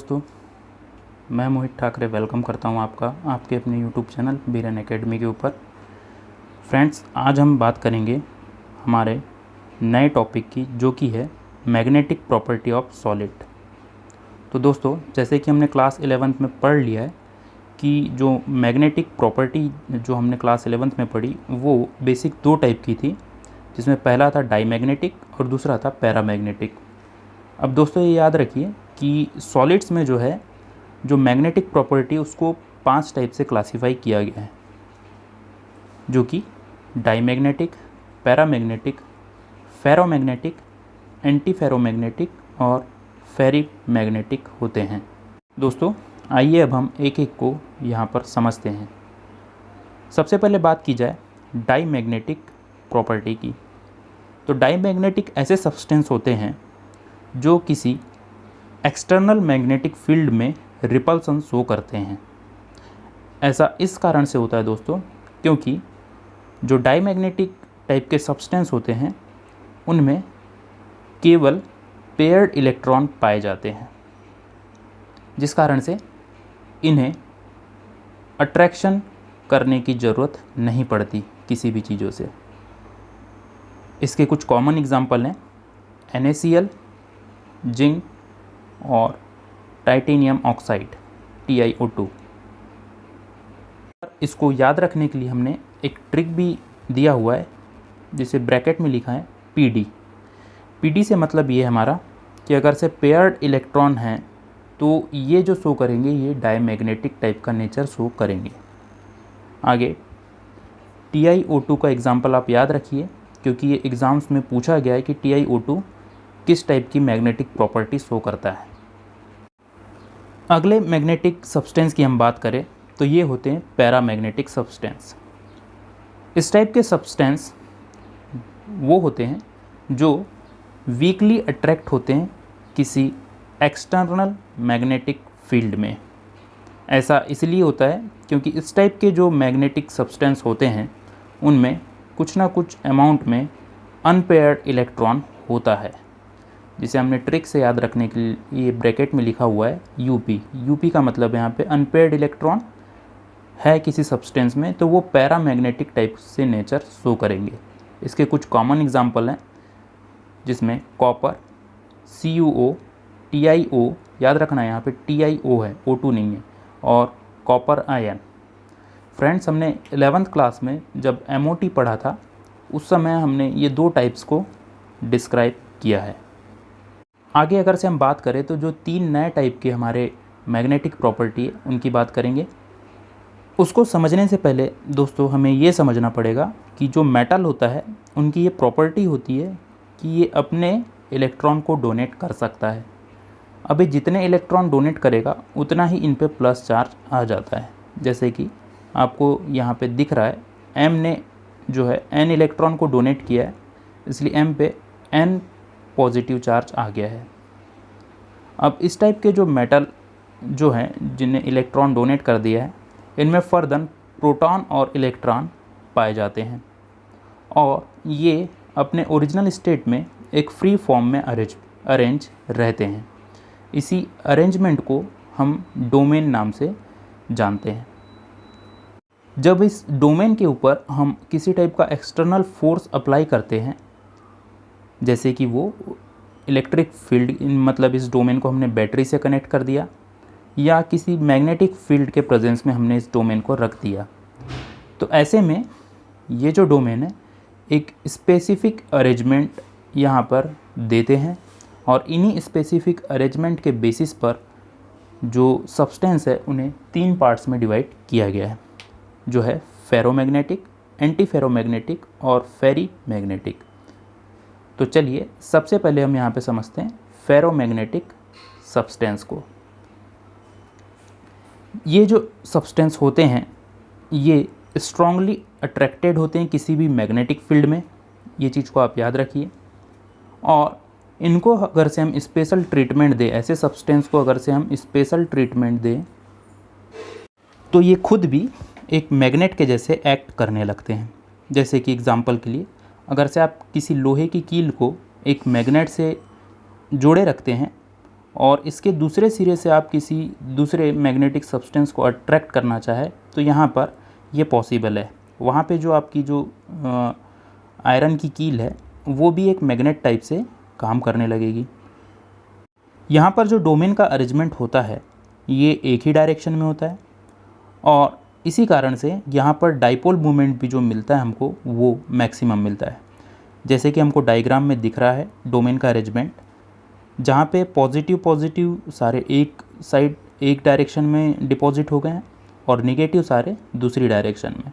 दोस्तों, मैं मोहित ठाकरे वेलकम करता हूं आपका आपके अपने यूट्यूब चैनल बीरन एकेडमी के ऊपर। फ्रेंड्स, आज हम बात करेंगे हमारे नए टॉपिक की, जो कि है मैग्नेटिक प्रॉपर्टी ऑफ सॉलिड। तो दोस्तों, जैसे कि हमने क्लास 11th में पढ़ लिया है कि जो मैग्नेटिक प्रॉपर्टी जो हमने क्लास 11th में पढ़ी वो बेसिक दो टाइप की थी, जिसमें पहला था डाईमैग्नेटिक और दूसरा था पैरामैग्नेटिक। अब दोस्तों ये याद रखिए कि सॉलिड्स में जो है जो मैग्नेटिक प्रॉपर्टी उसको 5 टाइप से क्लासिफाई किया गया है, जो कि diamagnetic, paramagnetic, ferromagnetic, anti ferromagnetic और फेरीमैग्नेटिक होते हैं। दोस्तों आइए अब हम एक एक को यहाँ पर समझते हैं। सबसे पहले बात की जाए डाईमैग्नेटिक प्रॉपर्टी की। तो डाईमैग्नेटिक ऐसे सब्सटेंस होते हैं जो किसी एक्सटर्नल मैग्नेटिक फील्ड में रिपल्सन शो करते हैं। ऐसा इस कारण से होता है दोस्तों, क्योंकि जो डाईमैग्नेटिक टाइप के सब्सटेंस होते हैं उनमें केवल पेयर्ड इलेक्ट्रॉन पाए जाते हैं, जिस कारण से इन्हें अट्रैक्शन करने की ज़रूरत नहीं पड़ती किसी भी चीज़ों से। इसके कुछ कॉमन एग्जाम्पल हैं NaCl, जिंक और टाइटेनियम ऑक्साइड TiO2। इसको याद रखने के लिए हमने एक ट्रिक भी दिया हुआ है, जिसे ब्रैकेट में लिखा है PD से मतलब ये हमारा कि अगर से पेयर्ड इलेक्ट्रॉन हैं तो ये जो शो करेंगे ये डाईमैग्नेटिक टाइप का नेचर शो करेंगे। आगे TiO2 का एग्जाम्पल आप याद रखिए, क्योंकि ये एग्ज़ाम्स में पूछा गया है कि TiO2 किस टाइप की मैग्नेटिक प्रॉपर्टी शो करता है। अगले मैग्नेटिक सब्सटेंस की हम बात करें तो ये होते हैं पैरामैग्नेटिक सब्सटेंस। इस टाइप के सब्सटेंस वो होते हैं जो वीकली अट्रैक्ट होते हैं किसी एक्सटर्नल मैग्नेटिक फील्ड में। ऐसा इसलिए होता है क्योंकि इस टाइप के जो मैग्नेटिक सब्सटेंस होते हैं उनमें कुछ ना कुछ अमाउंट में अनपेयर्ड इलेक्ट्रॉन होता है, जिसे हमने ट्रिक से याद रखने के लिए ये ब्रैकेट में लिखा हुआ है यूपी का मतलब यहाँ पे अनपेयर्ड इलेक्ट्रॉन है किसी सब्सटेंस में, तो वो पैरामैग्नेटिक टाइप से नेचर शो करेंगे। इसके कुछ कॉमन एग्जांपल हैं, जिसमें कॉपर, CuO, TiO, याद रखना यहाँ पे TiO है, O2 नहीं है, और कॉपर आयन। फ्रेंड्स, हमने 11th क्लास में जब MOT पढ़ा था उस समय हमने ये दो टाइप्स को डिस्क्राइब किया है। आगे अगर से हम बात करें तो जो 3 नए टाइप के हमारे मैग्नेटिक प्रॉपर्टी है उनकी बात करेंगे। उसको समझने से पहले दोस्तों हमें ये समझना पड़ेगा कि जो मेटल होता है उनकी ये प्रॉपर्टी होती है कि ये अपने इलेक्ट्रॉन को डोनेट कर सकता है। अभी जितने इलेक्ट्रॉन डोनेट करेगा उतना ही इन पे प्लस चार्ज आ जाता है। जैसे कि आपको यहाँ पे दिख रहा है M ने जो है N इलेक्ट्रॉन को डोनेट किया है, इसलिए M पे N पॉजिटिव चार्ज आ गया है। अब इस टाइप के जो मेटल जो हैं जिन्हें इलेक्ट्रॉन डोनेट कर दिया है, इनमें फर्दर प्रोटॉन और इलेक्ट्रॉन पाए जाते हैं और ये अपने ओरिजिनल स्टेट में एक फ्री फॉर्म में अरेंज रहते हैं। इसी अरेंजमेंट को हम डोमेन नाम से जानते हैं। जब इस डोमेन के ऊपर हम किसी टाइप का एक्सटर्नल फोर्स अप्लाई करते हैं, जैसे कि वो इलेक्ट्रिक फील्ड, मतलब इस डोमेन को हमने बैटरी से कनेक्ट कर दिया या किसी मैग्नेटिक फील्ड के प्रेजेंस में हमने इस डोमेन को रख दिया, तो ऐसे में ये जो डोमेन है एक स्पेसिफिक अरेंजमेंट यहाँ पर देते हैं और इन्हीं स्पेसिफिक अरेंजमेंट के बेसिस पर जो सब्सटेंस है उन्हें 3 पार्ट्स में डिवाइड किया गया है, जो है फेरोमैग्नेटिक, एंटी फेरोमैग्नेटिक और फेरीमैग्नेटिक। तो चलिए सबसे पहले हम यहाँ पे समझते हैं फेरोमैग्नेटिक सब्सटेंस को। ये जो सब्सटेंस होते हैं ये स्ट्रांगली अट्रैक्टेड होते हैं किसी भी मैग्नेटिक फील्ड में, ये चीज़ को आप याद रखिए। और इनको अगर से हम स्पेशल ट्रीटमेंट दें, ऐसे सब्सटेंस को अगर से हम स्पेशल ट्रीटमेंट दें तो ये खुद भी एक मैग्नेट के जैसे एक्ट करने लगते हैं। जैसे कि एग्जांपल के लिए अगर से आप किसी लोहे की कील को एक मैग्नेट से जोड़े रखते हैं और इसके दूसरे सिरे से आप किसी दूसरे मैग्नेटिक सब्सटेंस को अट्रैक्ट करना चाहे तो यहाँ पर ये पॉसिबल है। वहाँ पे जो आपकी जो आयरन की कील है वो भी एक मैग्नेट टाइप से काम करने लगेगी। यहाँ पर जो डोमेन का अरेंजमेंट होता है ये एक ही डायरेक्शन में होता है और इसी कारण से यहाँ पर डाइपोल मोमेंट भी जो मिलता है हमको वो मैक्सिमम मिलता है। जैसे कि हमको डायग्राम में दिख रहा है डोमेन का अरेंजमेंट, जहाँ पे पॉजिटिव पॉजिटिव सारे एक साइड एक डायरेक्शन में डिपॉजिट हो गए हैं और नेगेटिव सारे दूसरी डायरेक्शन में।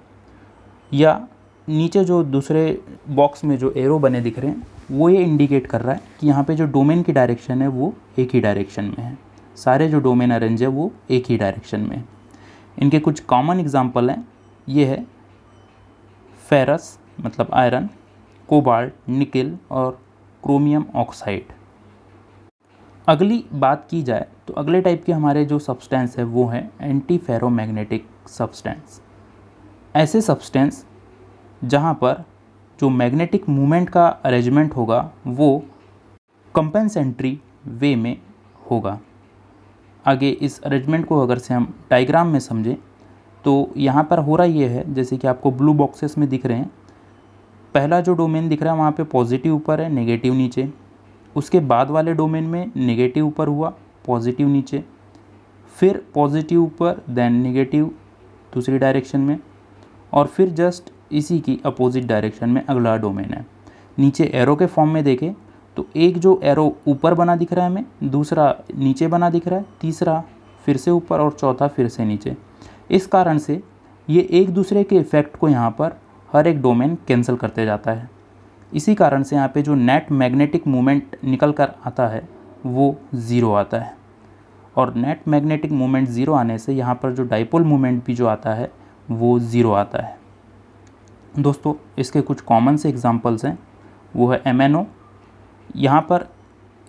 या नीचे जो दूसरे बॉक्स में जो एरो बने दिख रहे हैं वो ये इंडिकेट कर रहा है कि यहाँ पे जो डोमेन की डायरेक्शन है वो एक ही डायरेक्शन में है। सारे जो डोमेन अरेंज है वो एक ही डायरेक्शन में है। इनके कुछ कॉमन एग्जांपल हैं, ये है फेरस मतलब आयरन, कोबाल्ट, निकेल और क्रोमियम ऑक्साइड। अगली बात की जाए तो अगले टाइप के हमारे जो सब्सटेंस है वो है एंटी फेरोमैग्नेटिक सब्सटेंस। ऐसे सब्सटेंस जहाँ पर जो मैग्नेटिक मूवमेंट का अरेंजमेंट होगा वो कंपेंसेंट्री वे में होगा। आगे इस अरेंजमेंट को अगर से हम डायग्राम में समझें तो यहाँ पर हो रहा ये है, जैसे कि आपको ब्लू बॉक्सेस में दिख रहे हैं, पहला जो डोमेन दिख रहा है वहाँ पे पॉजिटिव ऊपर है नेगेटिव नीचे, उसके बाद वाले डोमेन में नेगेटिव ऊपर हुआ पॉजिटिव नीचे, फिर पॉजिटिव ऊपर देन नेगेटिव दूसरी डायरेक्शन में, और फिर जस्ट इसी की अपोजिट डायरेक्शन में अगला डोमेन है। नीचे एरो के फॉर्म में देखें तो एक जो एरो ऊपर बना दिख रहा है हमें, दूसरा नीचे बना दिख रहा है, तीसरा फिर से ऊपर और चौथा फिर से नीचे। इस कारण से ये एक दूसरे के इफ़ेक्ट को यहाँ पर हर एक डोमेन कैंसिल करते जाता है। इसी कारण से यहाँ पे जो नेट मैग्नेटिक मूवमेंट निकल कर आता है वो ज़ीरो आता है, और नेट मैग्नेटिक मूवमेंट ज़ीरो आने से यहाँ पर जो डाइपोल मूवमेंट भी जो आता है वो ज़ीरो आता है। दोस्तों इसके कुछ कॉमन से एग्जांपल्स हैं, वो है MnO। यहाँ पर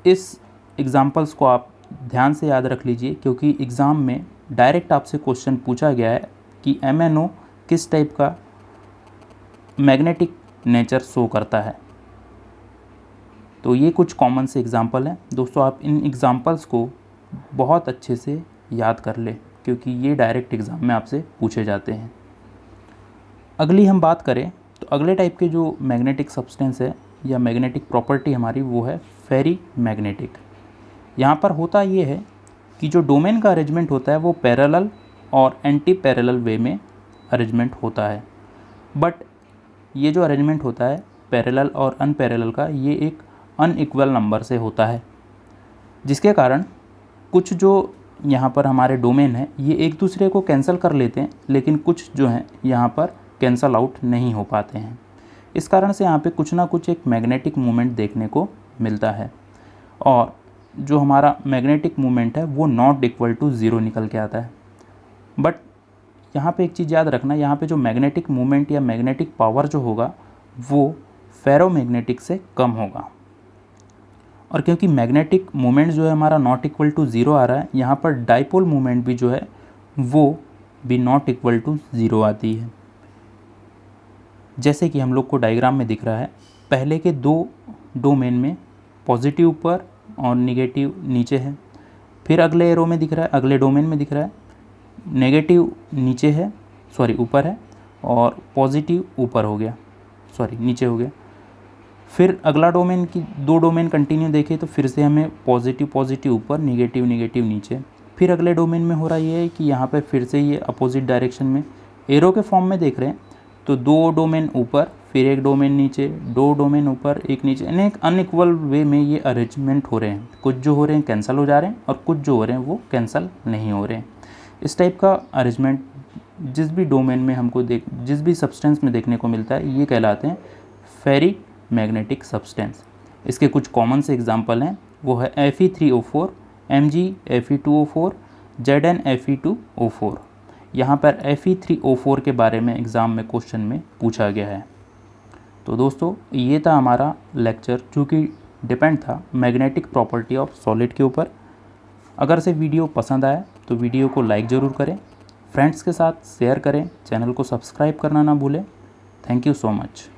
इस एग्जांपल्स को आप ध्यान से याद रख लीजिए क्योंकि एग्ज़ाम में डायरेक्ट आपसे क्वेश्चन पूछा गया है कि MnO किस टाइप का मैग्नेटिक नेचर शो करता है। तो ये कुछ कॉमन से एग्जांपल हैं। दोस्तों आप इन एग्जांपल्स को बहुत अच्छे से याद कर लें क्योंकि ये डायरेक्ट एग्ज़ाम में आपसे पूछे जाते हैं। अगली हम बात करें तो अगले टाइप के जो मैग्नेटिक सब्सटेंस है या मैग्नेटिक प्रॉपर्टी हमारी वो है फेरी मैग्नेटिक। यहाँ पर होता ये है कि जो डोमेन का अरेंजमेंट होता है वो पैरेलल और एंटी पैरेलल वे में अरेंजमेंट होता है। बट ये जो अरेंजमेंट होता है पैरेलल और अनपैरेलल का, ये एक अनइक्वल नंबर से होता है, जिसके कारण कुछ जो यहाँ पर हमारे डोमेन है ये एक दूसरे को कैंसिल कर लेते हैं, लेकिन कुछ जो हैं यहाँ पर कैंसल आउट नहीं हो पाते हैं। इस कारण से यहाँ पे कुछ ना कुछ एक मैग्नेटिक मूवमेंट देखने को मिलता है, और जो हमारा मैग्नेटिक मूवमेंट है वो नॉट इक्वल टू ज़ीरो निकल के आता है। बट यहाँ पे एक चीज़ याद रखना, यहाँ पे जो मैग्नेटिक मूवमेंट या मैग्नेटिक पावर जो होगा वो फेरोमैग्नेटिक से कम होगा। और क्योंकि मैग्नेटिक मूवमेंट जो है हमारा नॉट इक्वल टू ज़ीरो आ रहा है, यहाँ पर डाइपोल मूवमेंट भी जो है वो भी नॉट इक्वल टू ज़ीरो आती है। जैसे कि हम लोग को डायग्राम में दिख रहा है, पहले के दो डोमेन में पॉजिटिव ऊपर और नेगेटिव नीचे है, फिर अगले एरो में दिख रहा है, अगले डोमेन में दिख रहा है नेगेटिव नीचे है, सॉरी ऊपर है, और पॉजिटिव ऊपर हो गया, सॉरी नीचे हो गया। फिर अगला डोमेन की दो डोमेन कंटिन्यू देखें तो फिर से हमें पॉजिटिव पॉजिटिव ऊपर, नेगेटिव नेगेटिव नीचे। फिर अगले डोमेन में हो रहा ये है कि यहाँ पे फिर से ये अपोजिट डायरेक्शन में एरो के फॉर्म में देख रहे हैं तो दो डोमेन ऊपर फिर एक डोमेन नीचे, दो डोमेन ऊपर एक नीचे, यानी एक अनइक्वल वे में ये अरेंजमेंट हो रहे हैं। कुछ जो हो रहे हैं कैंसिल हो जा रहे हैं और कुछ जो हो रहे हैं वो कैंसिल नहीं हो रहे हैं। इस टाइप का अरेंजमेंट जिस भी डोमेन में हमको जिस भी सब्सटेंस में देखने को मिलता है ये कहलाते हैं फेरी मैग्नेटिक सब्सटेंस। इसके कुछ कॉमन से एग्जांपल हैं, वो है Fe3O4, Mg Fe2O4, Zn Fe2O4। यहाँ पर Fe3O4 के बारे में एग्ज़ाम में क्वेश्चन में पूछा गया है। तो दोस्तों ये था हमारा लेक्चर जो कि डिपेंड था मैग्नेटिक प्रॉपर्टी ऑफ सॉलिड के ऊपर। अगर से वीडियो पसंद आया तो वीडियो को लाइक ज़रूर करें, फ्रेंड्स के साथ शेयर करें, चैनल को सब्सक्राइब करना ना भूलें। Thank you so much.